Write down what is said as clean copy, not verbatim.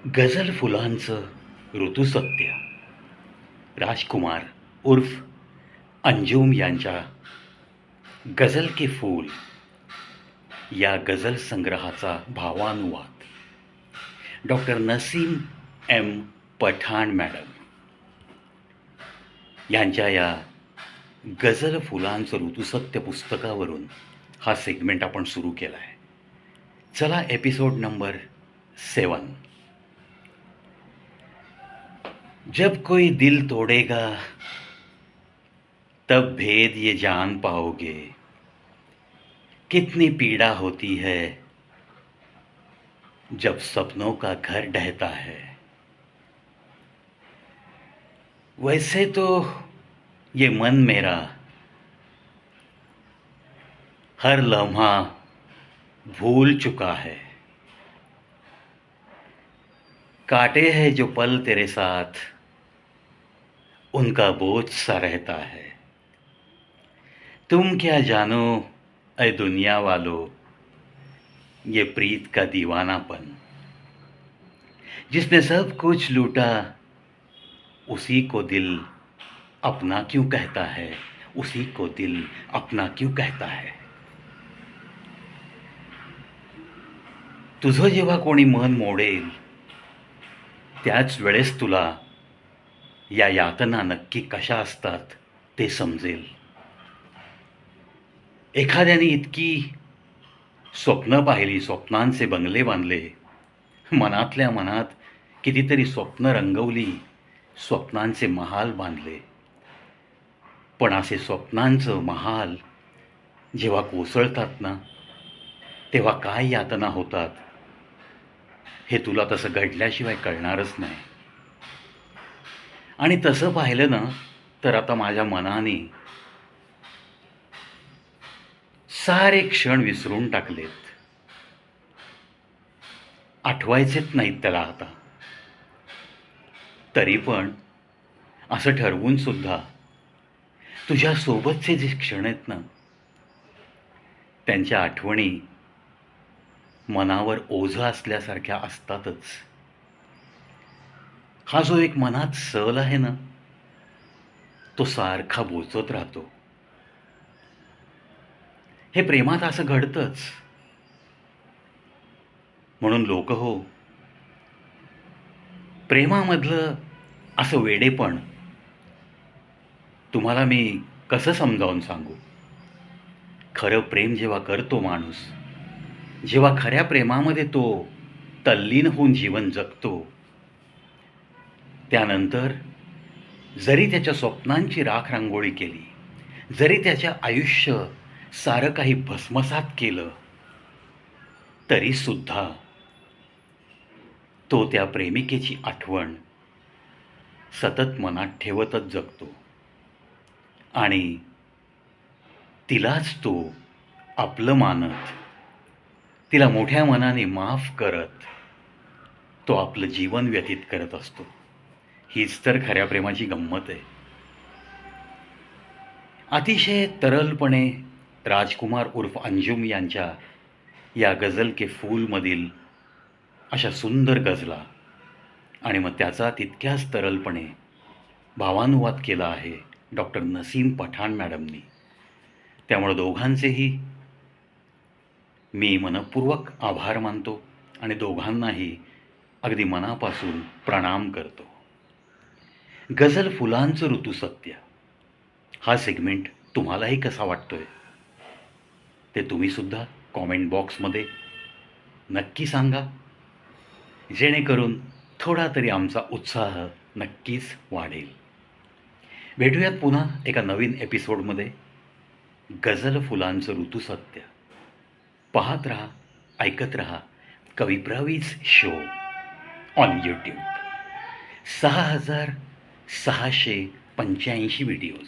गझल फुलांचं ऋतुसत्य. राजकुमार उर्फ अंजुम यांच्या गझल के फूल या गझल संग्रहाचा भावानुवाद doctor Naseem M Pathan madam यांच्या या गझल फुलांचं ऋतुसत्य पुस्तकावरून हा सेगमेंट आपण सुरू केला आहे. चला एपिसोड नंबर 7. जब कोई दिल तोड़ेगा तब भेद ये जान पाओगे, कितनी पीड़ा होती है जब सपनों का घर ढहता है. वैसे तो ये मन मेरा हर लम्हा भूल चुका है. काटे हैं जो पल तेरे साथ उनका बोझ सा रहता है. तुम क्या जानो ऐ दुनिया वालों ये प्रीत का दीवानापन. जिसने सब कुछ लूटा उसी को दिल अपना क्यों कहता है, उसी को दिल अपना क्यों कहता है. तुझं जेव्हा कोणी मन मोडेल त्याच वेळेस तुला या यातना नक्की कशा असतात ते समजेल. एखाद्याने इतकी स्वप्न पाहिली, स्वप्नांचे बंगले बांधले, मनातल्या मनात कितीतरी स्वप्न रंगवली, स्वप्नांचे महाल बांधले. पण असे स्वप्नांचं महाल जेव्हा कोसळतात ना, तेव्हा काय यातना होतात हे तुला तसं घडल्याशिवाय कळणारच नाही. आणि तसं पाहिलं ना तर आता माझ्या मनाने सारे क्षण विसरून टाकलेत. आठवायचेच नाहीत त्याला आता. तरी पण असं ठरवून सुद्धा तुझ्यासोबतचे जे क्षण आहेत ना, त्यांच्या आठवणी मनावर ओझं असल्यासारख्या असतातच. हा जो एक मनात सल आहे ना, तो सारखा बोचत राहतो. हे प्रेमात असं घडतंच. म्हणून लोक हो, प्रेमामधलं असं वेडेपण तुम्हाला मी कसं समजावून सांगू. खरं प्रेम जेव्हा करतो माणूस, जेव्हा खऱ्या प्रेमामध्ये तो तल्लीन होऊन जीवन जगतो, त्यानंतर जरी त्याच्या स्वप्नांची राखरांगोळी केली, जरी त्याच्या आयुष्य सारं काही भस्मसात केलं, तरीसुद्धा तो त्या प्रेमिकेची आठवण सतत मनात ठेवतच जगतो. आणि तिलाच तो आपलं मानत, तिला मोठ्या मनाने माफ करत तो आपलं जीवन व्यतीत करत असतो. हीच तर खऱ्या प्रेमाची गंमत आहे. अतिशय तरलपणे राजकुमार उर्फ अंजुम यांच्या या गझल के फूलमधील अशा सुंदर गझला आणि मग त्याचा तितक्याच तरलपणे भावानुवाद केला आहे डॉक्टर नसीम पठाण मॅडमनी. त्यामुळे दोघांचेही मी मनपूर्वक आभार मानतो आणि दोघांनाही अगदी मनापासून प्रणाम करतो. गझल फुलांचं ऋतुसत्य हा सेगमेंट तुम्हालाही कसा वाटतोय ते तुम्हीसुद्धा कॉमेंट बॉक्समध्ये नक्की सांगा, जेणेकरून थोडा तरी आमचा उत्साह नक्कीच वाढेल. भेटूयात पुन्हा एका नवीन एपिसोडमध्ये. गझल फुलांचं ऋतुसत्य पाहत रहा, ऐकत रहा कविप्रवीज शो ऑन यूट्यूब. 6685 व्हिडिओज.